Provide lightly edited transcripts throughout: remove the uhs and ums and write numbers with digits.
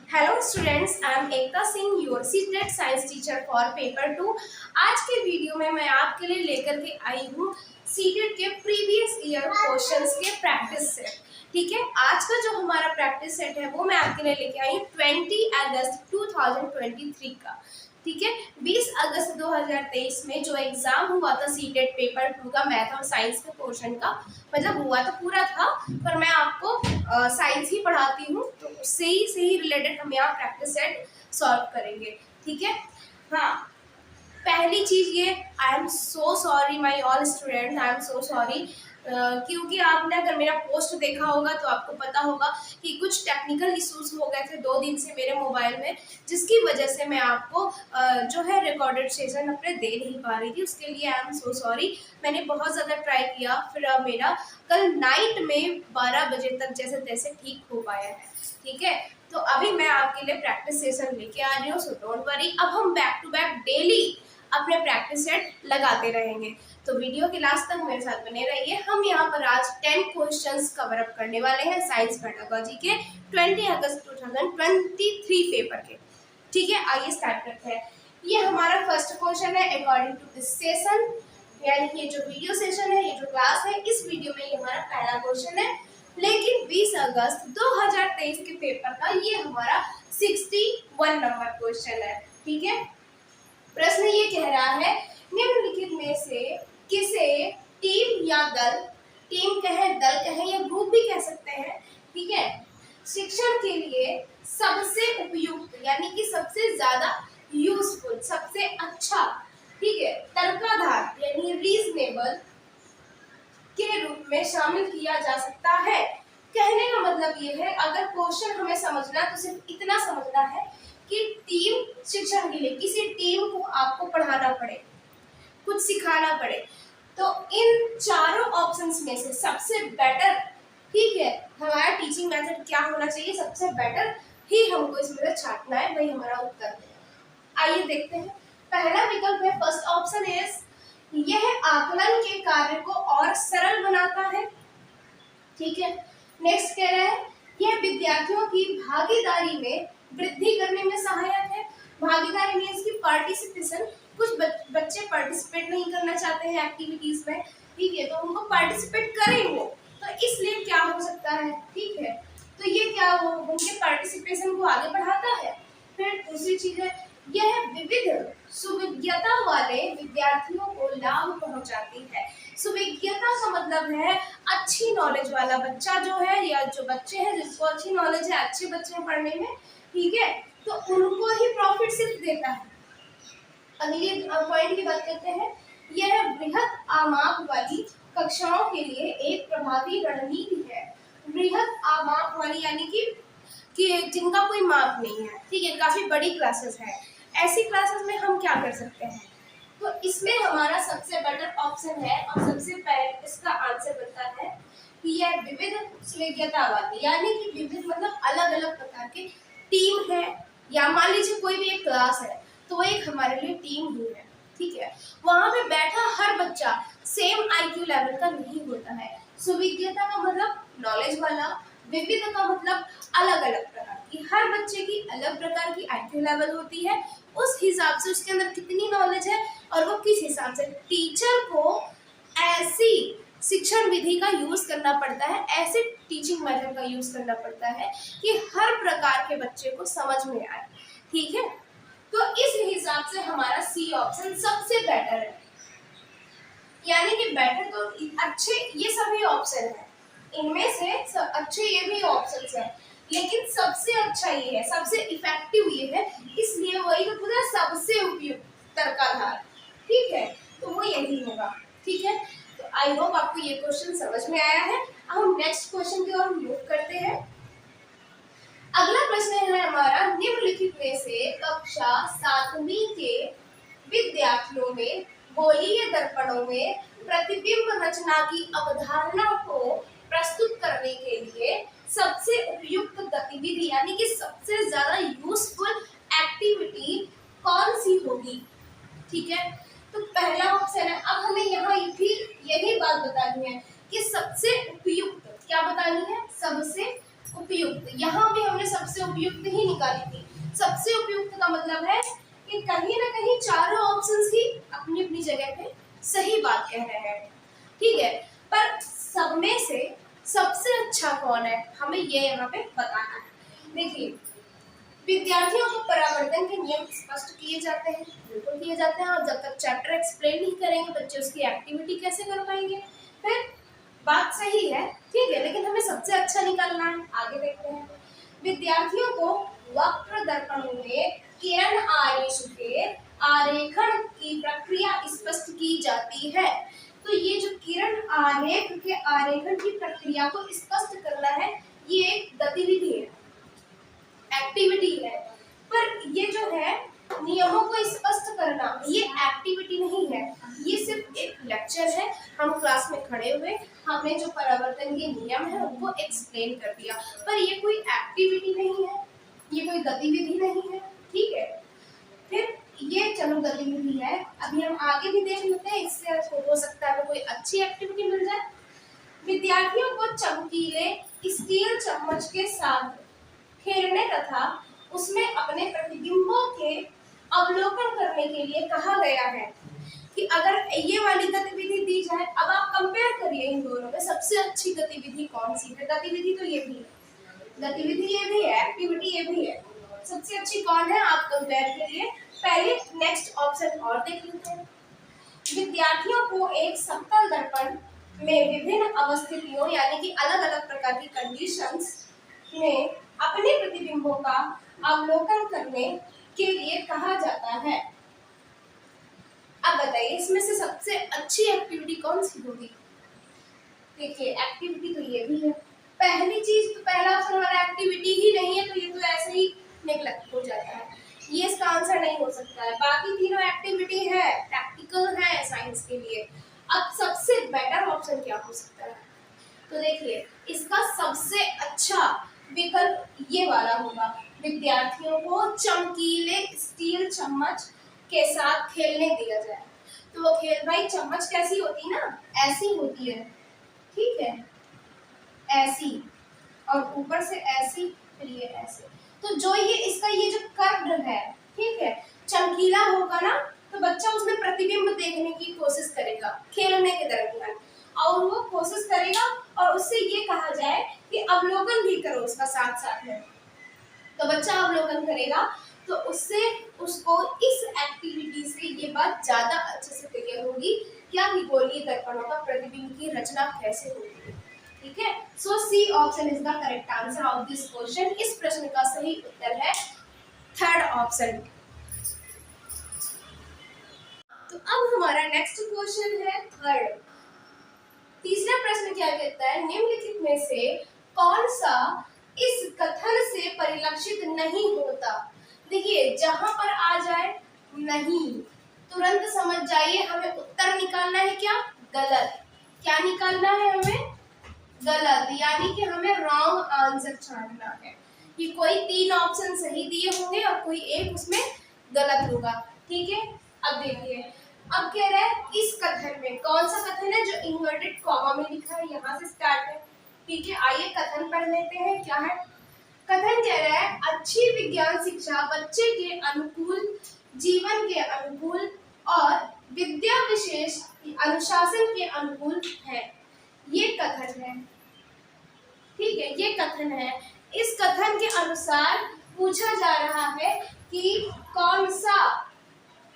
Hello students, I am Ekta Singh, your seated science teacher for paper 2। आज के video में मैं आपके लिए लेकर के आई हूँ सीटेड के प्रीवियस ईयर क्वेश्चंस के प्रैक्टिस सेट। ठीक है, आज का जो हमारा प्रैक्टिस सेट है वो मैं आपके लिए लेके आई हूँ 20 अगस्त 2023 का। ठीक है, 20 अगस्त 2023 में जो एग्जाम हुआ था सीटेड पेपर 2 का मैथ और साइंस के पोर्शन का, मतलब हुआ तो पूरा था पर मैं आपको साइंस ही पढ़ाती हूँ तो उससे ही रिलेटेड हम यहाँ प्रैक्टिस सेट सॉल्व करेंगे। ठीक है, हाँ, पहली चीज ये, I am so sorry my all student, I am so sorry, क्योंकि आपने अगर मेरा पोस्ट देखा होगा तो आपको पता होगा कि कुछ टेक्निकल इश्यूज हो गए थे 2 दिन से मेरे मोबाइल में, जिसकी वजह से मैं आपको जो है रिकॉर्डेड सेशन अपने दे नहीं पा रही थी। उसके लिए आई एम सो सॉरी। मैंने बहुत ज़्यादा ट्राई किया, फिर मेरा कल नाइट में 12 बजे तक जैसे तैसे ठीक हो पाया है। ठीक है, तो अभी मैं आपके लिए प्रैक्टिस सेशन लेके आ रही हूँ, सो डोंट वरी। अब हम बैक टू बैक डेली अपने प्रैक्टिस सेट लगाते रहेंगे, तो वीडियो के लास्ट तक मेरे साथ बने रहिए। हम यहाँ पर आज 10 क्वेश्चंस कवर अप करने वाले हैं साइंस पेडागोजी के 20 अगस्त 2023 पेपर के। ठीक है, आइए स्टार्ट करते हैं। ये हमारा फर्स्ट क्वेश्चन है अकॉर्डिंग टू दिस सेशन, यानी कि ये जो वीडियो सेशन है, ये जो क्लास है, इस वीडियो में ये हमारा पहला क्वेश्चन है। लेकिन 20 अगस्त 2023 के पेपर का ये हमारा 61 नंबर क्वेश्चन है। ठीक है, प्रश्न ये कह रहा है निम्नलिखित में से किसे टीम या दल, टीम कहे, दल कहे या ग्रुप भी कह सकते हैं, ठीक है, शिक्षण के लिए सबसे उपयुक्त यानी कि सबसे ज्यादा यूजफुल, सबसे अच्छा, ठीक है, तर्काधार यानी रीजनेबल के रूप में शामिल किया जा सकता है। कहने का मतलब ये है, अगर क्वेश्चन हमें समझना है तो सिर्फ इतना समझना है कि टीम शिक्षण के लिए किसी टीम को आपको पढ़ाना पड़े, कुछ सिखाना पड़े, तो इन चारों ऑप्शंस में से सबसे बेटर, ठीक है, हमारा टीचिंग मेथड क्या होना चाहिए, सबसे बेटर ही हमको इसमें से छांटना है, वही हमारा उत्तर है। आइए देखते हैं। पहला विकल्प है, फर्स्ट ऑप्शन इज, यह आकलन के कार्य को और सरल बनाता है। ठीक है, नेक्स्ट कह रहा है यह विद्यार्थियों की भागीदारी में वृद्धि करने में सहायक है। भागीदारी मीन्स की पार्टिसिपेशन, कुछ बच्चे पार्टिसिपेट नहीं करना चाहते हैं एक्टिविटीज में, ठीक है, तो उनको पार्टिसिपेट करें वो, तो इसलिए क्या हो सकता है, ठीक है, तो ये क्या वो उनके पार्टिसिपेशन को आगे बढ़ाता है। फिर दूसरी चीज है, यह विविध सुविज्ञता वाले विद्यार्थियों को लाभ पहुंचाती है। सुविज्ञता का मतलब है अच्छी नॉलेज वाला बच्चा जो है, या जो बच्चे हैं जिसको अच्छी नॉलेज है, अच्छे बच्चे हैं पढ़ने में, ठीक है, तो उनको ही प्रॉफिट सिर्फ देता है। अगले पॉइंट की बात करते हैं, यह बृहद आमाप वाली कक्षाओं के लिए एक प्रभावी रणनीति है। बृहद आमाप वाली यानी कि जिनका कोई माप नहीं है, ठीक है, काफी बड़ी क्लासेस है, ऐसी क्लासेस में हम क्या कर सकते हैं, तो इसमें हमारा सबसे बेटर ऑप्शन है और सबसे पहले इसका आंसर बनता है कि यह विविध सुविज्ञता वाली, यानी कि विविध मतलब अलग अलग प्रकार के टीम है, या मान लीजिए कोई भी एक क्लास है तो वो एक हमारे लिए टीम ही है। ठीक है, वहां पे बैठा हर बच्चा सेम आईक्यू लेवल का नहीं होता है। सुविज्ञता का मतलब नॉलेज वाला, विविध का मतलब अलग अलग प्रकार की, हर बच्चे की अलग प्रकार की आईक्यू लेवल होती है, उस हिसाब से उसके अंदर कितनी नॉलेज है और वो किस हिसाब से, टीचर को ऐसी शिक्षण विधि का यूज करना पड़ता है, ऐसे टीचिंग मेथड का यूज करना पड़ता है कि हर प्रकार के बच्चे को समझ में आए। ठीक है, तो इस हिसाब से हमारा सी ऑप्शन सबसे बेटर है, यानी कि बेटर तो अच्छे ये सभी ऑप्शन है, इनमें से अच्छे ये भी ऑप्शंस है, लेकिन सबसे अच्छा ये है, सबसे इफेक्टिव ये है, इसलिए वही तो पूरा सबसे उपयुक्त तर्काधार। ठीक है, तो वो यही होगा। ठीक है, तो आई होप आपको ये क्वेश्चन समझ में आया है। अब हम नेक्स्ट क्वेश्चन की ओर मूव करते हैं। अगला प्रश्न है हमारा, निम्नलिखित में से कक्षा 7वीं के विद्यार्थियों में गोलीय दर्पणों में प्रतिबिंब रचना की अवधारणा को प्रस्तुत करने के लिए सबसे उपयुक्त गतिविधि यानी कि सबसे ज्यादा यूजफुल एक्टिविटी कौन सी होगी। ठीक है, तो पहला ऑप्शन है, अब हमें यहाँ भी यही बात बतानी है कि सबसे उपयुक्त क्या बतानी है, सबसे उपयुक्त, यहाँ भी हमने सबसे उपयुक्त ही निकाली थी। सबसे उपयुक्त का मतलब है कि कहीं ना कहीं चारों ऑप्शंस ही अपनी अपनी जगह पे सही बात कह रहे हैं, ठीक है। पर सब में से सबसे अच्छा कौन है, हमें ये यहाँ पे बताना है। देखिए, विद्यार्थियों को परावर्तन के नियम स्पष्ट किए जाते हैं, बिल्कुल किए जाते हैं। और जब तक चैप्टर एक्सप्लेन नहीं करेंगे बच्चे उसकी एक्टिविटी कैसे कर पाएंगे। फिर बात सही है, ठीक है, लेकिन हमें सबसे अच्छा निकालना है। आगे देखते हैं। विद्यार्थियों को वक्र दर्पण में किरण आरेख के आरेखण की प्रक्रिया स्पष्ट की जाती है। तो ये जो किरण आरेख के आरेखण की प्रक्रिया को स्पष्ट करना है, ये एक गतिविधि है, एक्टिविटी है। पर ये जो है नियमों को स्पष्ट करना, ये एक्टिविटी नहीं है, ये सिर्फ एक लेक्चर है। हम क्लास में खड़े हुए हमने जो परावर्तन के नियम है उनको एक्सप्लेन कर दिया, पर ये कोई एक्टिविटी नहीं है, ये कोई गतिविधि नहीं है, ठीक है। फिर ये चलो गतिविधि है, अभी हम आगे भी देख लेते हैं, इससे हो सकता है कोई अच्छी एक्टिविटी मिल जाए। विद्यार्थियों को चमकीले स्टील चम्मच के साथ खेलने तथा उसमें अपने प्रतिबिंबों के अवलोकन करने के लिए कहा गया है। कि अगर ये वाली गतिविधि दी जाए, अब आप कंपेयर करिए इन दोनों में सबसे अच्छी गतिविधि कौन सी है। गतिविधि तो ये भी है, गतिविधि ये भी है, एक्टिविटी ये भी है, सबसे अच्छी कौन है आप कंपेयर करिए। पहले नेक्स्ट ऑप्शन और देख लेते हैं। विद्यार्थियों को एक समतल दर्पण में विभिन्न अवस्थितियों यानी कि अलग अलग प्रकार की कंडीशंस में अपने प्रतिबिंबों का अवलोकन करने के लिए कहा जाता है। अब बताइए इसमें से सबसे अच्छी एक्टिविटी कौन सी होगी। देखिए एक्टिविटी तो ये भी है, पहली चीज तो पहला ऑप्शन हमारा एक्टिविटी ही नहीं है, तो ये तो ऐसे ही नेग्लेक्ट हो जाता है, ये इसका आंसर नहीं हो सकता है। बाकी तीनों एक्टिविटी है, प्रैक्टिकल है साइंस के लिए। अब सबसे बेटर ऑप्शन क्या हो सकता है, तो देखिए इसका सबसे अच्छा विकल्प ये वाला होगा। विद्यार्थियों को चमकीले स्टील चम्मच के साथ खेलने दिया जाए। तो वो खेल, भाई चम्मच कैसी होती है ना, ऐसी होती है, ठीक है, ऐसी, और ऊपर से ऐसी, फिर ये ऐसे। तो जो ये इसका ये जो कर्व है, ठीक है, चमकीला होगा ना, तो बच्चा उसमें प्रतिबिंब देखने की कोशिश करेगा खेलने के दरमियान, और वो कोशिश करेगा और उससे ये कहा जाए कि अवलोकन भी करो उसका साथ साथ में। तो बच्चा अवलोकन करेगा तो उससे उसको इस एक्टिविटी से ये बात ज्यादा अच्छे से क्लियर होगी क्या कि गोलीय दर्पणों का प्रतिबिंब की रचना कैसे होती है, ठीक है। So C option is the correct answer of this question. इस प्रश्न का सही उत्तर है थर्ड ऑप्शन। तो अब हमारा नेक्स्ट क्वेश्चन है थर्ड। तीसरा प्रश्न क्या कहता है, निम्नलिखित में से कौन सा इस कथन से परिलक्षित नहीं होता। देखिए जहां पर आ जाए नहीं, तुरंत समझ जाइए हमें उत्तर निकालना है क्या, गलत। क्या निकालना है हमें, गलत, यानी कि हमें रॉन्ग आंसर छांटना है। कि कोई तीन ऑप्शन सही दिए होंगे और कोई एक उसमें गलत होगा, ठीक है। अब देखिए, अब कह रहा है इस कथन में, कौन सा कथन है जो इन्वर्टेड कॉमा में लिखा है, यहाँ से स्टार्ट है, ठीक है। आइए कथन पढ़ लेते हैं क्या है। कथन कह रहा है अच्छी विज्ञान शिक्षा बच्चे के अनुकूल, जीवन के अनुकूल और विद्या विशेष अनुशासन के अनुकूल है। ये कथन है, ठीक है, ये कथन है। इस कथन के अनुसार पूछा जा रहा है कि कौन सा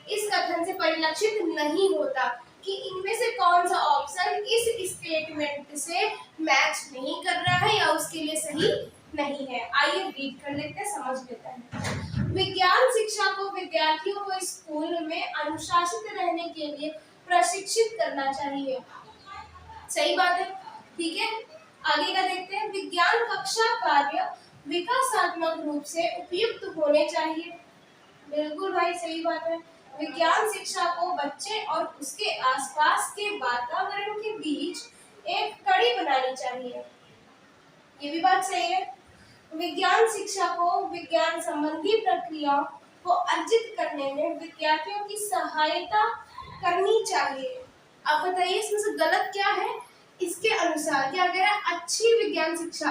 इस कथन से परिलक्षित नहीं होता, कि इनमें से कौन सा ऑप्शन इस स्टेटमेंट से मैच नहीं कर रहा है या उसके लिए सही नहीं है। आइए रीड कर लेते हैं, समझ लेते हैं। विज्ञान शिक्षा को विद्यार्थियों को स्कूल में अनुशासित रहने के लिए प्रशिक्षित करना चाहिए। सही बात है, ठीक है। आगे का देखते हैं। विज्ञान कक्षा कार्य विकासात्मक रूप से उपयुक्त होने चाहिए। बिल्कुल भाई सही बात है। विज्ञान शिक्षा को बच्चे और उसके आसपास के वातावरण के बीच एक कड़ी बनानी चाहिए। ये भी बात सही है। विज्ञान शिक्षा को विज्ञान संबंधी प्रक्रियाओं को अर्जित करने में विद्यार्थियों की सहायता करनी चाहिए। अब बताइए इसमें से गलत क्या है, इसके अनुसार क्या कह रहा है, अच्छी विज्ञान शिक्षा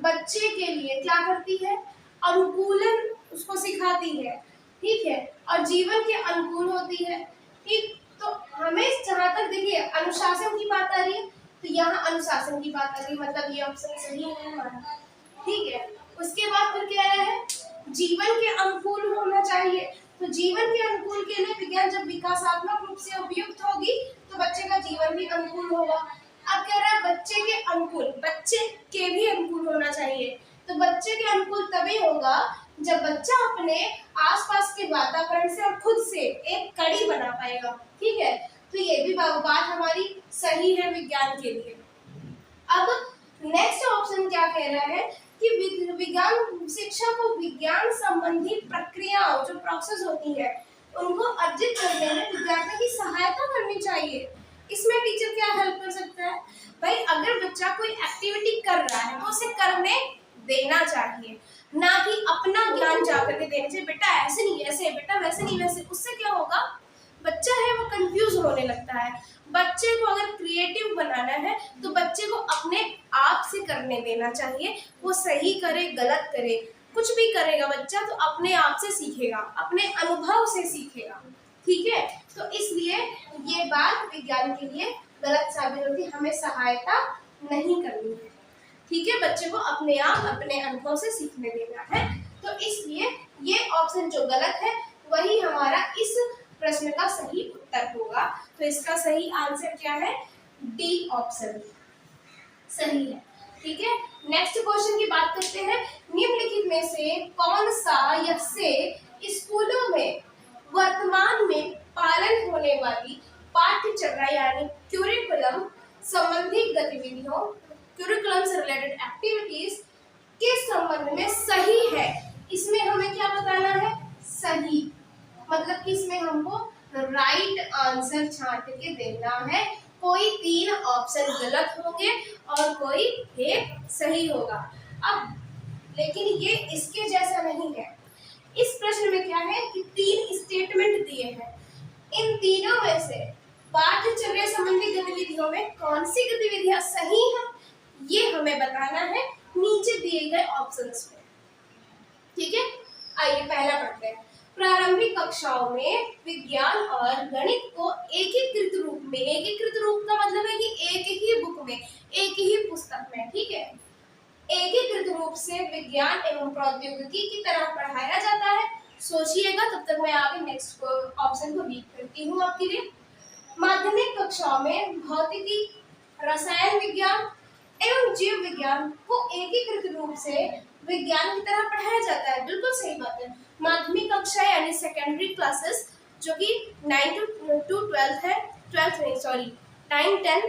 बच्चे के लिए क्या करती है, अनुकूलन उसको सिखाती है, ठीक है, और जीवन के अनुकूल होती है, ठीक। तो हमें जहां तक देखिए अनुशासन की बात आ रही है, तो यहाँ अनुशासन की बात आ रही है, मतलब ये ऑप्शन सही है हमारा, ठीक है। उसके बाद फिर क्या है, जीवन के अनुकूल होना चाहिए, तो जीवन के अनुकूल के लिए विज्ञान जब विकासात्मक रूप से उपयुक्त होगी तो बच्चे का जीवन भी अनुकूल होगा। अब कह रहा है बच्चे के अनुकूल, बच्चे के भी अनुकूल होना चाहिए, तो बच्चे के अनुकूल तभी होगा जब बच्चा अपने आसपास के वातावरण से और खुद से एक कड़ी बना पाएगा, ठीक है। तो ये भी बात हमारी सही है विज्ञान के लिए। अब नेक्स्ट ऑप्शन क्या कह रहा है कि विज्ञान शिक्षा को विज्ञान संबंधी प्रक्रियाओं जो प्रोसेस होती है उनको अर्जित करने में विद्यार्थी की सहायता करनी चाहिए। इसमें टीचर क्या हेल्प कर सकता है, भाई अगर बच्चा कोई एक्टिविटी कर रहा है तो उसे करने देना चाहिए, ना कि अपना ज्ञान जाकर के देने चाहिए, बेटा ऐसे नहीं ऐसे, बेटा वैसे नहीं वैसे। उससे क्या होगा, बच्चा है वो कंफ्यूज होने लगता है। बच्चे को अगर क्रिएटिव बनाना है तो बच्चे को अपने आप से करने देना चाहिए, वो सही करे गलत करे कुछ भी करेगा बच्चा तो अपने आप से सीखेगा, अपने अनुभव से सीखेगा, ठीक है। तो इसलिए ये बात विज्ञान के लिए गलत साबित होती है, हमें सहायता नहीं करनी है, ठीक है। बच्चे को अपने आप अपने अनुभव से सीखने देना है, तो इसलिए ये ऑप्शन जो गलत है वही हमारा इस प्रश्न का सही उत्तर होगा। तो इसका सही आंसर क्या है, डी ऑप्शन सही है, ठीक है। नेक्स्ट क्वेश्चन की बात करते हैं, निम्नलिखित में से कौन सा या से स्कूलों में वर्तमान में पालन होने वाली पाठ्यचर्या यानी क्यूरिकुलम संबंधी गतिविधियों, क्यूरिकुलम से रिलेटेड एक्टिविटीज के संबंध में सही है। इसमें हमें क्या बताना है, सही, मतलब कि इसमें हमको राइट आंसर छांट के देना है, कोई 3 ऑप्शन गलत होंगे और कोई एक सही होगा। अब लेकिन ये इसके जैसा नहीं है, इस प्रश्न में क्या है कि 3 स्टेटमेंट दिए हैं, इन तीनों में से पाठ्यचर्या संबंधी गतिविधियों में कौन सी गतिविधियां सही हैं ये हमें बताना है नीचे दिए गए ऑप्शंस में, ठीक है। आइए पहला पढ़ते हैं, प्रारंभिक कक्षाओं में विज्ञान और गणित को एकीकृत रूप में, एकीकृत रूप का मतलब है कि एक ही बुक में, एक ही पुस्तक में, ठीक है, एकीकृत रूप से विज्ञान एवं प्रौद्योगिकी की तरह पढ़ाया जाता है। सोचिएगा, तब तक मैं आगे नेक्स्ट ऑप्शन को रीड करती हूँ आपके लिए। माध्यमिक कक्षाओं में भौतिकी, रसायन विज्ञान एवं जीव विज्ञान को एकीकृत रूप से विज्ञान की तरह पढ़ाया जाता है, बिल्कुल सही बात है। माध्यमिक कक्षा यानी सेकेंडरी क्लासेस जो कि 9 to 12 है, 12th नहीं सॉरी 9, 10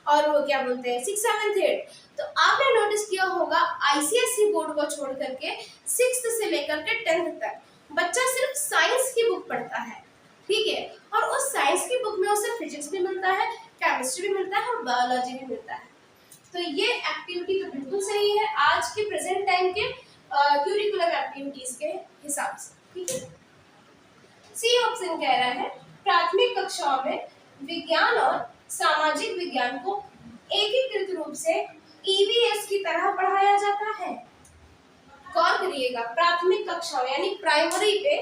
और वो क्या बोलते हैं 6, 7, 8। तो आपने नोटिस किया होगा आईसीएसई बोर्ड को छोड़ करके 6th से लेकर के 10th तक बच्चा सिर्फ साइंस की बुक पढ़ता है, ठीक है, और उस साइंस की बुक में उसे फिजिक्स भी मिलता है, केमिस्ट्री भी मिलता है और बायोलॉजी भी मिलता है। तो ये एक्टिविटी तो बिल्कुल सही है आज के प्रेजेंट टाइम के क्यूरिकुलम एक्टिविटीज के हिसाब से, ठीक है। सी ऑप्शन कह रहा है प्राथमिक कक्षाओं में विज्ञान और सामाजिक विज्ञान को एकीकृत रूप से ईवीएस की तरह पढ़ाया जाता है। गौर करिएगा, प्राथमिक कक्षाओं यानी प्राइमरी पे,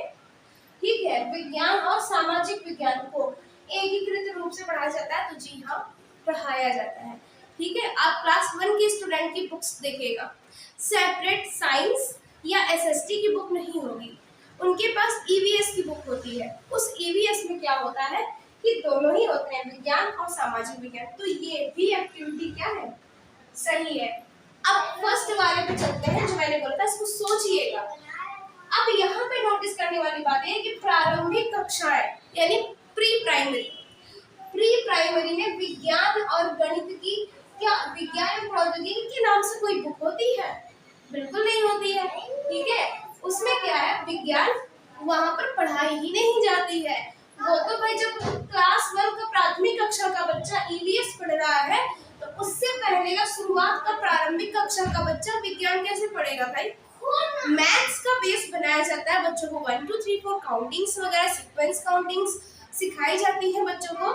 ठीक है, विज्ञान और सामाजिक विज्ञान को एकीकृत रूप से पढ़ाया जाता है, तो जी हाँ पढ़ाया जाता है, ठीक है। आप क्लास 1 के स्टूडेंट की बुक्स देखिएगा, सेपरेट साइंस या एसएसटी की बुक नहीं होगी, उनके पास ईवीएस की बुक होती है। उस ईवीएस में क्या होता है कि दोनों ही होते हैं, विज्ञान और सामाजिक विज्ञान, तो ये भी एक्टिविटी क्या है, सही है। अब फर्स्ट वाले पे चलते हैं, जो मैंने बोला था इसको सोचिएगा। अब यहाँ पे नोटिस करने वाली बात है कि प्रारंभिक कक्षाएं यानी प्री प्राइमरी, प्री प्राइमरी में विज्ञान और गणित की क्या, विज्ञान और प्रौद्योगिकी के नाम से कोई बुक होती है, बिल्कुल नहीं होती है, ठीक है। उसमें क्या है, विज्ञान वहां पर पढ़ाई ही नहीं जाती है। वो तो भाई जब क्लास 1 का प्राथमिक कक्षा का बच्चा ईवीएस पढ़ रहा है तो उससे पहले का शुरुआत का प्रारंभिक कक्षा का बच्चा विज्ञान कैसे पढ़ेगा भाई। मैथ्स का बेस बनाया जाता है बच्चों को, 1 2 3 4 काउंटिंग्स वगैरह, सीक्वेंस काउंटिंग्स सिखाई जाती है बच्चों को,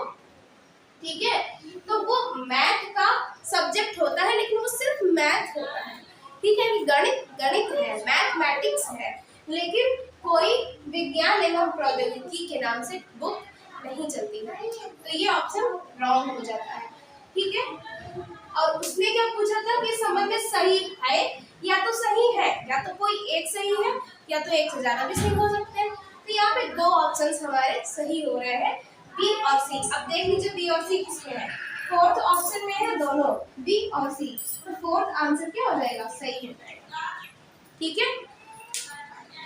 ठीक है। तो वो मैथ का सब्जेक्ट होता है, लेकिन वो सिर्फ मैथ होता है, ठीक है। गणित गणित है, मैथमेटिक्स है, लेकिन कोई विज्ञान एवं प्रौद्योगिकी के नाम से बुक नहीं चलती है। तो ये ऑप्शन रॉन्ग हो जाता है, ठीक है। और उसने क्या पूछा था कि संबंध में सही है या तो सही है, या तो कोई एक सही है या तो एक से ज्यादा भी सही हो सकते हैं। तो यहाँ पे दो ऑप्शंस हमारे सही हो रहे हैं, बी और सी। अब देख लीजिए बी और सी किसमें है। फोर्थ ऑप्शन में है दोनों, बी और सी। तो फोर्थ आंसर क्या हो जाएगा, सही हो जाएगा, ठीक है।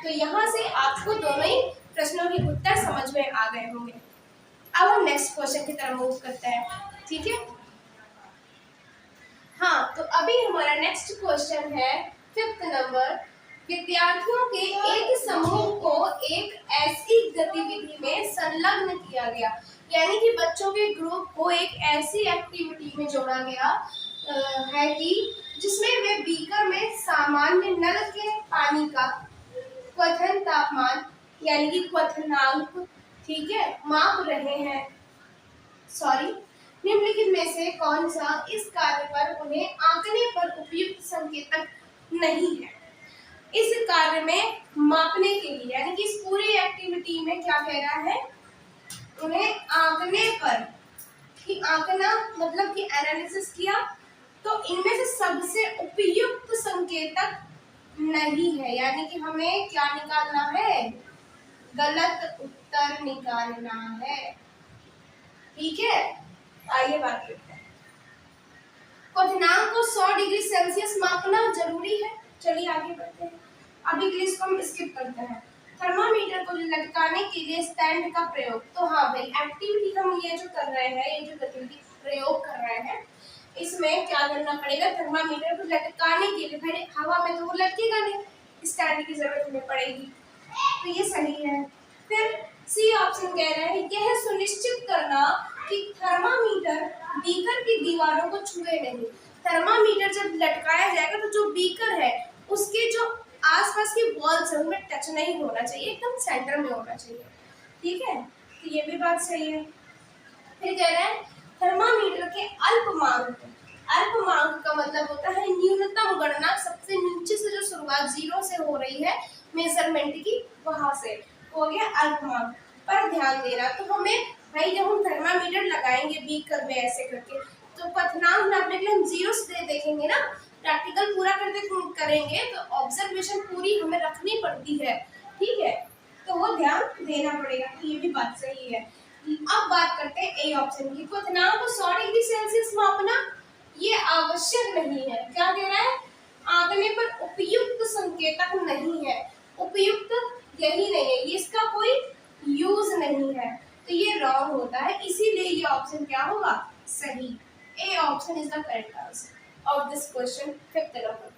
तो यहाँ से आपको दोनों ही प्रश्नों के उत्तर समझ में आ गए होंगे। अब हम नेक्स्ट क्वेश्चन की तरफ मूव करते हैं, ठीक है। हाँ, तो अभी हमारा नेक्स्ट क्वेश्चन है 5th नंबर। विद्यार्थियों के एक समूह को एक ऐसी गतिविधि में संलग्न किया गया, यानी कि बच्चों के ग्रुप को एक ऐसी एक्टिविटी में जोड़ा गया है कि जिसमें वे बीकर में सामान्य नल के पानी का क्वथन तापमान यानी कि क्वथनांक, ठीक है, माप रहे हैं। सॉरी, निम्नलिखित में से कौन सा इस कार्य पर उन्हें आंकने पर उपयुक्त संकेतक नहीं है। इस कार्य में मापने के लिए, यानी कि इस पूरी एक्टिविटी में क्या कह रहा है, उन्हें आंकने पर, कि आंकना मतलब कि एनालिसिस किया, तो इनमें से सबसे उपयुक्त संकेतक नहीं है, यानी कि हमें क्या निकालना है, गलत उत्तर निकालना है, ठीक है। आइए बात करते हैं। क्वथनांक को 100 डिग्री सेल्सियस मापना जरूरी है। चलिए आगे बढ़ते हैं, अभी के लिए इसको हम स्किप करते हैं। थर्मामीटर को लटकाने के लिए स्टैंड का प्रयोग। तो हाँ भाई, एक्टिविटी हम ये जो कर रहे हैं, ये जो गतिविधि प्रयोग कर रहे हैं, इसमें क्या करना पड़ेगा, थर्मामीटर को लटकाने के लिए, भाई हवा में तो वो लटकेगा नहीं, स्टैंड की जरूरत हमें पड़ेगी, तो ये सही है। फिर सी ऑप्शन कह रहे हैं यह सुनिश्चित करना कि थर्मामीटर बीकर की दीवारों को छुए नहीं। थर्मामीटर जब लटकाया जाएगा तो जो बीकर है उसके जो आसपास की वॉल्स है उनमें टच नहीं होना चाहिए, एकदम सेंटर में होना चाहिए, ठीक है। तो ये भी बात सही है। फिर कह रहे हैं थर्मामीटर के अल्पमांक। अल्पमांक का मतलब होता है न्यूनतम गणना, सबसे नीचे से जो शुरुआत 0 से हो रही है मेजरमेंट की, वहां से हो गया अल्पमांक पर ध्यान देना। तो हमें भाई जब हम थर्मामीटर लगाएंगे बीकर में ऐसे करके, तो क्वथनांक नापने के लिए हम 0 से देखेंगे ना, प्रैक्टिकल पूरा करते करेंगे तो ऑब्जर्वेशन पूरी हमें रखनी पड़ती है, ठीक है। तो वो ध्यान देना पड़ेगा, तो ये भी बात सही है। अब बात करते हैं ए ऑप्शन की। क्वथनांक को 100 डिग्री सेल्सियस मापना ये आवश्यक नहीं है। क्या कह रहा है, आंकने पर उपयुक्त संकेतक नहीं है, उपयुक्त यही नहीं है, इसका कोई यूज नहीं है, तो ये रॉन्ग होता है, इसीलिए ये ऑप्शन क्या होगा, सही। A option is the correct answer of this question 5th number.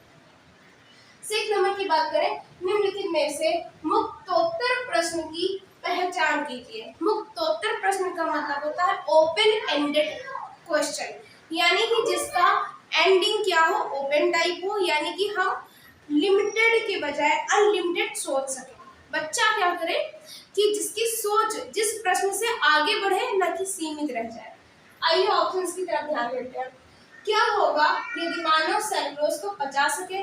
6th number की बात करें, निम्नलिखित में से मुक्तोत्तर प्रश्न की पहचान कीजिए। मुक्तोत्तर प्रश्न का मतलब होता है ओपन एंडेड क्वेश्चन, यानी कि जिसका एंडिंग क्या हो, ओपन टाइप हो, यानी कि हम लिमिटेड के बजाय अनलिमिटेड सोच सके। बच्चा क्या करे कि जिसकी सोच जिस प्रश्न से आगे बढ़े, न कि सीमित रह जाए। आइए ऑप्शंस की तरफ ध्यान देते हैं। क्या होगा यदि मानव सेलुलोज को पचा सके।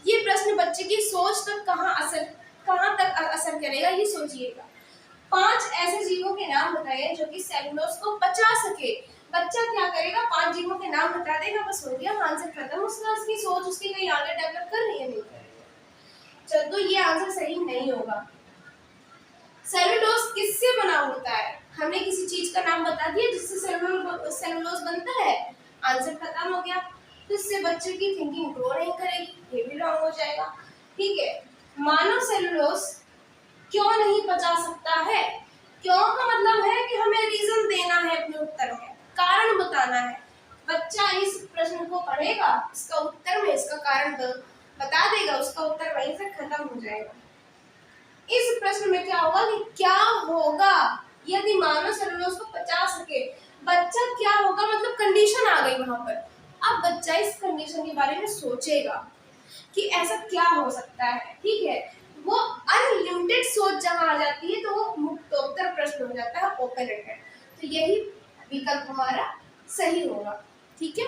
ये प्रश्न बच्चे की सोच तक कहाँ तक असर करेगा, ये सोचिएगा। 5 ऐसे जीवों के नाम बताइए जो कि सेलुलोज को पचा सके। बच्चा क्या करेगा, 5 जीवों के नाम बता देगा, बस हो गया, आंसर खत्म। उसकी सोच उसकी कहीं आगे डेवलप कर रही है, नहीं कर रही है। चल, तो ये आंसर सही नहीं होगा। सेलुलोज किससे बना होता है, हमने किसी चीज का नाम बता दिया जिससे सेलुलोज बनता है, आंसर खत्म हो गया। तो इससे बच्चे की थिंकिंग ग्रो नहीं करेगी, ये भी रॉन्ग हो जाएगा, ठीक है। मानव सेलुलोज क्यों नहीं पचा सकता है, क्यों का मतलब है कि हमें रीजन देना है, अपने उत्तर में कारण बताना है। बच्चा इस प्रश्न को पढ़ेगा, इसका उत्तर में इसका कारण बता देगा, उसका उत्तर वहीं से खत्म हो जाएगा। इस प्रश्न में क्या होगा कि क्या होगा यदि मानव सेलुलोज को पचा सके, बच्चा क्या होगा मतलब कंडीशन आ गई वहां पर। अब बच्चा इस कंडीशन के बारे में सोचेगा कि ऐसा क्या हो सकता है, ठीक है। वो अनलिमिटेड सोच जहां आ जाती है तो वो मुक्तोत्तर प्रश्न हो जाता है, ओपन एंडेड। तो यही विकल्प हमारा सही होगा। ठीक है,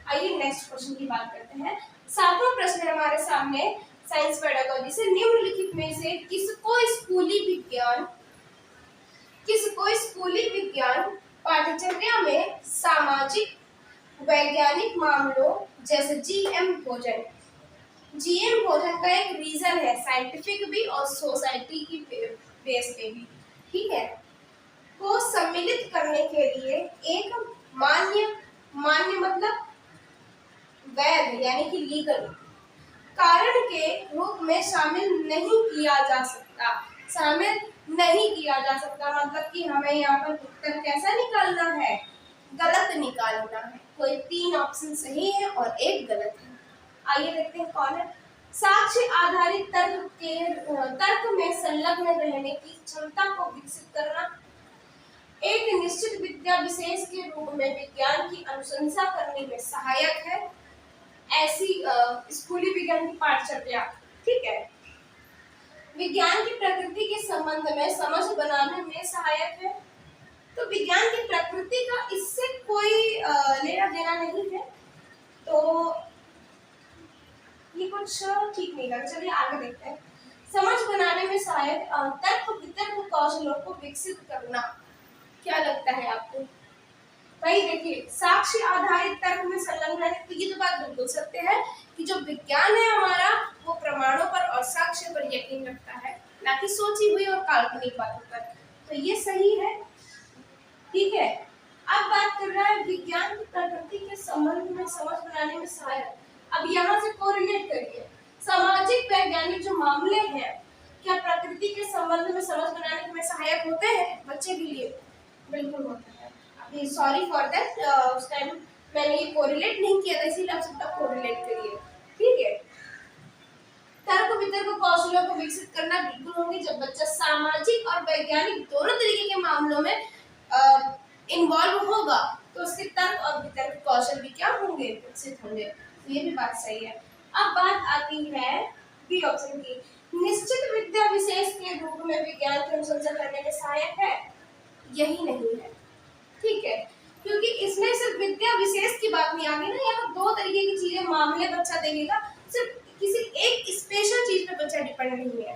आइए नेक्स्ट क्वेश्चन की बात करते हैं। 7वां प्रश्न है हमारे सामने साइंस पेडागोजी से, निम्नलिखित में से किसको स्कूली विज्ञान पाठ्यचर्या में सामाजिक वैज्ञानिक मामलों जैसे जीएम भोजन का एक रीजन है, साइंटिफिक भी और सोसाइटी की बेस पे भी, ठीक है, को सम्मिलित करने के लिए एक मान्य मतलब वैध यानी कि लीगल कारण के रूप में शामिल नहीं किया जा सकता। मतलब कि हमें यहाँ पर उत्तर कैसा निकालना है, गलत निकालना है। कोई 3 ऑप्शन सही है और एक गलत है। आइए देखते हैं कौन है। साक्ष्य आधारित तर्क में संलग्न रहने की क्षमता को विकसित करना, एक निश्चित विद्या विशेष के रूप में विज्ञान की अनुशंसा करने में सहायक है, ऐसी स्कूली विज्ञान की पाठ्यचर्या, ठीक है, विज्ञान की प्रकृति के संबंध में समझ बनाने में सहायक है। तो विज्ञान की प्रकृति का इससे कोई लेना देना नहीं है, तो ये कुछ ठीक नहीं लगा। चलिए आगे देखते हैं। समझ बनाने में सहायक, तर्क वितर्क कौशलों को विकसित करना, क्या लगता है आपको? भाई देखिए, साक्ष्य आधारित तर्क में संलग्न है, तो ये तो बात बिल्कुल सत्य है कि जो विज्ञान है हमारा वो प्रमाणों पर और साक्ष्य पर यकीन रखता है, ना कि सोची हुई और काल्पनिक बातों पर। तो ये सही है, ठीक है। अब बात कर रहा है विज्ञान की प्रकृति के संबंध में समझ बनाने में सहायक। अब यहाँ से कोरिलेट करिए, सामाजिक वैज्ञानिक जो मामले हैं क्या प्रकृति के संबंध में समझ बनाने में सहायक होते हैं बच्चे के लिए? बिल्कुल होता है। अभी सॉरी फॉर दैट, उस टाइम मैंने ये कोरिलेट नहीं किया था, इसीलिए आप सबका कोरिलेट करिए, ठीक है। तर्क वितर्क कौशलों को विकसित करना बिल्कुल होंगे। जब बच्चा सामाजिक और वैज्ञानिक दोनों तरीके के मामलों में इन्वॉल्व होगा तो उसके तर्क और वितर्क कौशल भी क्या होंगे, विकसित होंगे। तो ये भी बात सही है। अब बात आती है बी ऑप्शन की, निश्चित विद्या विशेष के रूप में विज्ञान की अनुशंसा करने में सहायक है, यही नहीं है, ठीक है, क्योंकि इसमें सिर्फ विद्या विशेष की बात नहीं आ गई ना, यहाँ 2 तरीके की चीजें मामले बच्चा देखेगा, सिर्फ किसी एक स्पेशल चीज पे बच्चा डिपेंड नहीं है।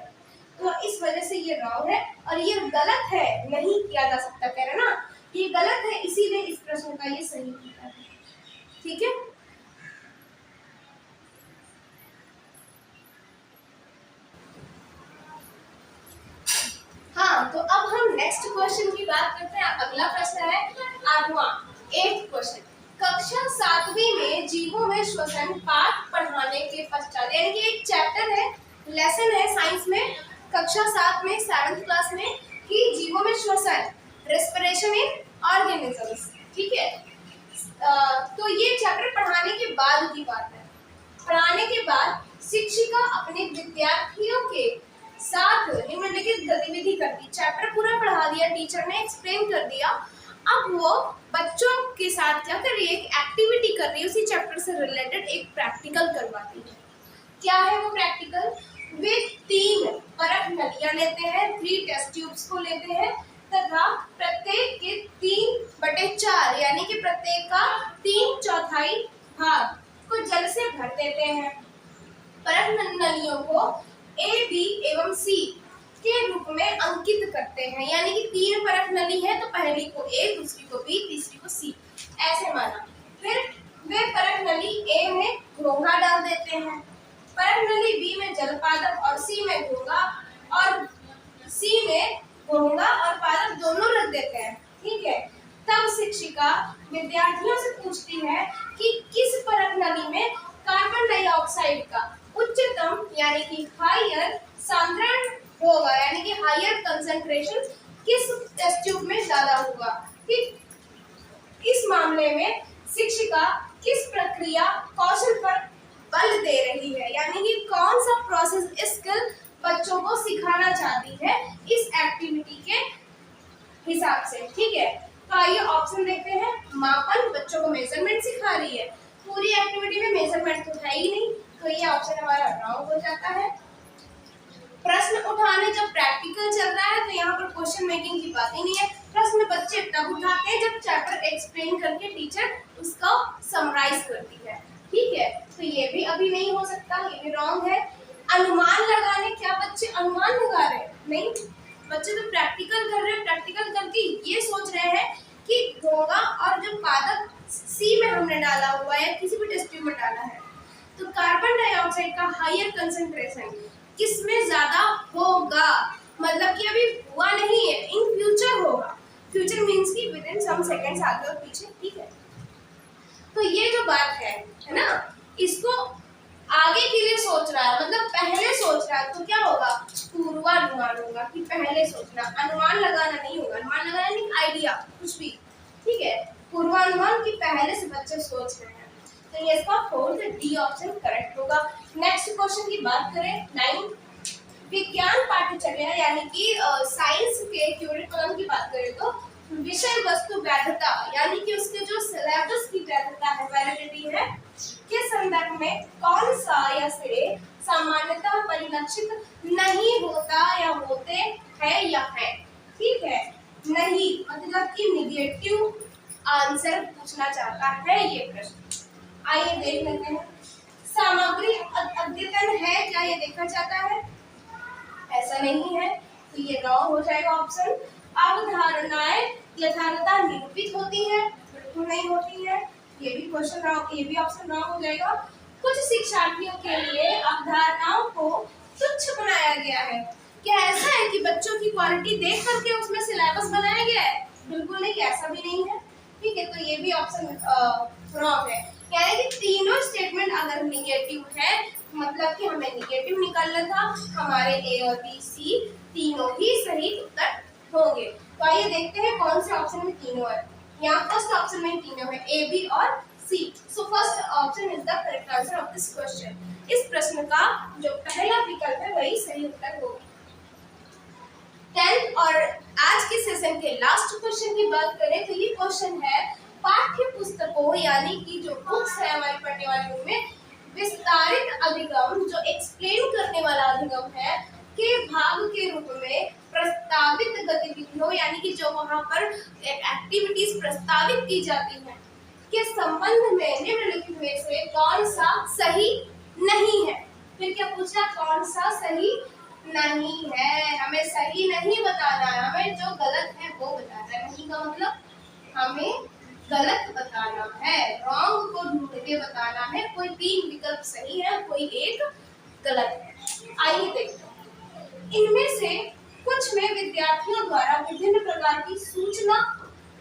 तो इस वजह से ये रॉन्ग है और ये गलत है, नहीं किया जा सकता, कह रहे ना, ये गलत है, इसीलिए इस प्रश्न का ये सही उत्तर है, ठीक है। हाँ, तो अब हम नेक्स्ट क्वेश्चन की बात करते हैं। अगला प्रश्न है 8वां, 8th क्वेश्चन, कक्षा 7वीं में जीवों में श्वसन पाठ पढ़ाने के पश्चात, यानी कि एक चैप्टर है, लेसन है साइंस में, कक्षा 7 में 7th क्लास में, कि जीवों में श्वसन, रेस्पिरेशन इन ऑर्गेनिजम्स, ठीक है। तो ये चैप्टर पढ़ाने के बाद की बात है। पढ़ाने के बाद शिक्षिका अपने विद्यार्थियों के साथ निम्नलिखित गतिविधि करती, चैप्टर पूरा पढ़ा दिया, टीचर ने एक्सप्लेन कर दिया, अब वो बच्चों के साथ क्या कर रही है, एक एक्टिविटी कर रही है, उसी चैप्टर से रिलेटेड एक प्रैक्टिकल करवाती है। क्या है वो प्रैक्टिकल? वे 3 परख नलियां लेते हैं, 3 टेस्ट ट्यूब्स को लेते हैं तथा प्रत्येक के 3/4 यानी कि प्रत्येक का 3/4 भाग को जल से भर देते हैं। परख नलियों को ए, बी एवं सी के रूप में अंकित करते हैं, यानी कि 3 परख नली है तो पहली को ए, दूसरी को बी, तीसरी को सी, ऐसे माना। फिर वे परख नली ए में घोंघा डाल देते हैं, परख नली बी में जलपादप और सी में घोंघा, और सी में घोंघा और पादप दोनों रख देते हैं, ठीक है। तब शिक्षिका विद्यार्थियों से पूछती है कि किस परख नली में कार्बन डाइऑक्साइड का उच्चतम यानी कि हायर सांद्रण होगा, यानी कि हायर कंसंट्रेशन किस टेस्ट ट्यूब में ज्यादा होगा, ठीक। इस मामले में शिक्षिका किस प्रक्रिया कौशल पर बल दे रही है, यानी कि कौन सा प्रोसेस स्किल बच्चों को सिखाना चाहती है इस एक्टिविटी के हिसाब से, ठीक है। तो आइए ऑप्शन देखते हैं। मापन, बच्चों को मेजरमेंट सिखा रही है, पूरी एक्टिविटी में मेजरमेंट तो है ही नहीं, तो ये ऑप्शन हमारा रॉन्ग हो जाता है। प्रश्न उठाने जब प्रैक्टिकल चल रहा है तो यहाँ पर क्वेश्चन मेकिंग की बात ही नहीं है। प्रश्न बच्चे तब उठाते हैं जब चैप्टर एक्सप्लेन करके टीचर उसको समराइज करती है। ठीक है, तो ये भी अभी नहीं हो सकता, ये भी रॉन्ग है। अनुमान लगाने, क्या बच्चे अनुमान लगा रहे हैं? नहीं, बच्चे तो प्रैक्टिकल कर रहे हैं। प्रैक्टिकल करके ये सोच रहे हैं कि होगा, और जो पादप सी में हमने डाला हुआ है, किसी भी टेस्ट ट्यूब में डाला है, तो कार्बन डाइऑक्साइड का हायर कंसंट्रेशन किसमें ज्यादा होगा, मतलब कि अभी हुआ नहीं है, इन फ्यूचर होगा। फ्यूचर मींस कि विद इन सम सेकंड्स आगे और पीछे। ठीक है, तो ये जो बात है ना, इसको आगे के लिए सोच रहा है, मतलब पहले सोच रहा है, तो क्या होगा? पूर्वानुमान होगा, कि पहले सोचना, अनुमान लगाना नहीं होगा। अनुमान लगाना नहीं, आइडिया कुछ भी। ठीक है, पूर्वानुमान की पहले से बच्चे सोच रहे हैं, तो ये इसका फोर्थ डी ऑप्शन करेक्ट होगा। नेक्स्ट क्वेश्चन की बात करें 9, विज्ञान पाठ्यचर्या यानी कि साइंस के क्यूरिकुलम की बात करें तो विषय वस्तु वैधता यानी कि उसके जो सिलेबस की वैधता है, वैलिडिटी है, के संदर्भ में कौन सा या श्रेय सामान्यतः परिलक्षित नहीं होता या होते हैं या है। ठीक है, नहीं मतलब कि निगेटिव आंसर पूछना चाहता है ये प्रश्न। आइए देख लेते हैं। सामग्री अद्यतन है क्या, ये देखना चाहता है? ऐसा नहीं है, तो ये रॉन्ग हो जाएगा ऑप्शन। अवधारणाएं यथार्थता निरूपित होती है, बिल्कुल नहीं होती है, ये भी क्वेश्चन रॉन्ग, ये भी ऑप्शन रॉन्ग हो जाएगा। कुछ शिक्षार्थियों के लिए अवधारणाओं को तुच्छ बनाया गया है, क्या ऐसा है कि बच्चों की क्वालिटी देख करके उसमें सिलेबस बनाया गया है? बिल्कुल नहीं, ऐसा भी नहीं है। ठीक है, तो ये भी ऑप्शन रॉन्ग है। यानी कि तीनों स्टेटमेंट अगर निगेटिव है, मतलब कि हमें निगेटिव निकालना था, हमारे ए और बी सी तीनों ही सही उत्तर होंगे। तो आइए देखते हैं कौन से ऑप्शन में तीनों है। यहाँ फर्स्ट ऑप्शन में तीनों है, ए बी और C. So first option is the correct answer of this question. इस प्रश्न का जो पहला विकल्प है वही सही उत्तर होगा। 10th और आज के सेशन के लास्ट क्वेश्चन की बात करें तो ये क्वेश्चन है पाठ्य पुस्तकों यानी कि जो बुक्स है हमारी पढ़ने वाली उनमें विस्तारित अधिगम, जो एक्सप्लेन करने वाला अधिगम है, के भाग के रूप में प्रस्तावित गतिविधियों यानी कि जो वहां पर एक्टिविटीज प्रस्तावित की जाती है के संबंध में निम्नलिखित में से कौन सा सही नहीं है। फिर क्या पूछा, कौन सा सही नहीं है? हमें सही नहीं बताना है, हमें जो गलत है वो बताना है। नहीं का मतलब हमें गलत बताना है, रॉन्ग को ढूंढ के बताना है। कोई तीन विकल्प सही है, कोई एक गलत है। आइए देखते हैं। इनमें से कुछ में विद्यार्थियों द्वारा विभिन्न प्रकार की सूचना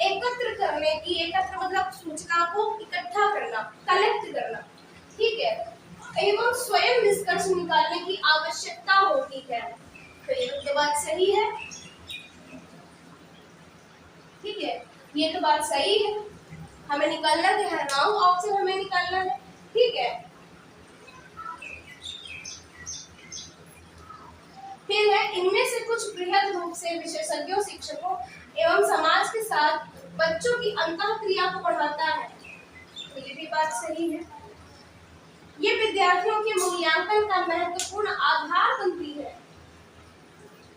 एकत्र करने की, एकत्र मतलब सूचना को इकट्ठा करना, कलेक्ट करना, ठीक है, एवं स्वयं निष्कर्ष निकालने की आवश्यकता होती है। तो ये तो बात सही है। ठीक है, ये तो बात सही है। हमें निकालना क्या है, रॉन्ग ऑप्शन हमें निकालना है। ठीक है, फिर है इनमें से कुछ बृहद रूप से विशेषज्ञों, शिक्षकों एवं समाज के साथ बच्चों की अंतःक्रिया को बढ़ाता है। तो ये भी बात सही है। ये विद्यार्थियों के मूल्यांकन का महत्वपूर्ण आधार बनती है।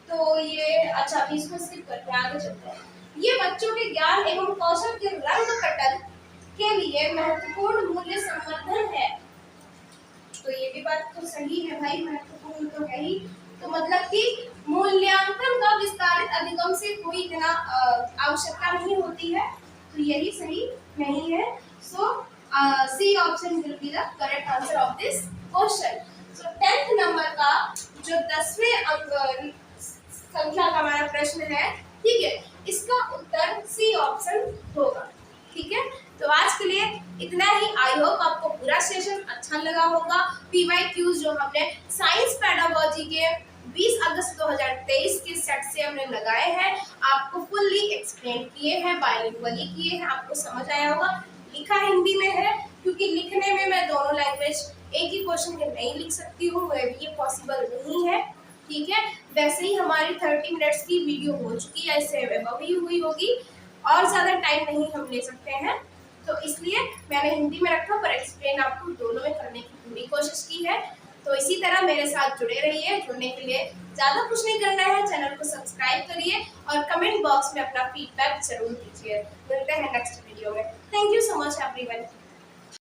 तो ये अच्छा, इसको स्किप करके आगे चलते हैं। ये बच्चों के ज्ञान एवं कौशल के रंग कटन के लिए महत्वपूर्ण मूल्य संवर्धन है। तो ये भी बात तो सही है भाई, महत्वपूर्ण तो है ही। तो मतलब कि मूल्यांकन का विस्तारित अधिगम से कोई इतना आवश्यकता नहीं होती है, तो यही सही नहीं है। So C option will be the correct answer of this question. So 10th number का जो 10वें अंक संख्या का हमारा प्रश्न है, ठीक है, इसका उत्तर सी ऑप्शन होगा। ठीक है, तो आज के लिए इतना ही। आई होप आपको पूरा सेशन अच्छा लगा होगा। PYQs जो हमने साइंस पेडागोजी के 20 अगस्त 2023 के सेट से हमने लगाए हैं, आपको फुल्ली एक्सप्लेन किए हैं, बाइलिंगुअली किए हैं, आपको समझ आया होगा। लिखा हिंदी में है क्योंकि लिखने में मैं दोनों लैंग्वेज एक ही क्वेश्चन में नहीं लिख सकती हूँ, ये पॉसिबल नहीं है। ठीक है, वैसे ही हमारी 30 मिनट्स की वीडियो हो चुकी है, इससे अभी हुई होगी, और ज़्यादा टाइम नहीं हम ले सकते हैं, तो इसलिए मैंने हिंदी में रखा, पर एक्सप्लेन आपको दोनों में करने की पूरी कोशिश की है। तो इसी तरह मेरे साथ जुड़े रहिए। जुड़ने के लिए ज़्यादा कुछ नहीं करना है, चैनल को सब्सक्राइब करिए और कमेंट बॉक्स में अपना फीडबैक जरूर दीजिए। मिलते हैं नेक्स्ट वीडियो में। Thank you so much everyone.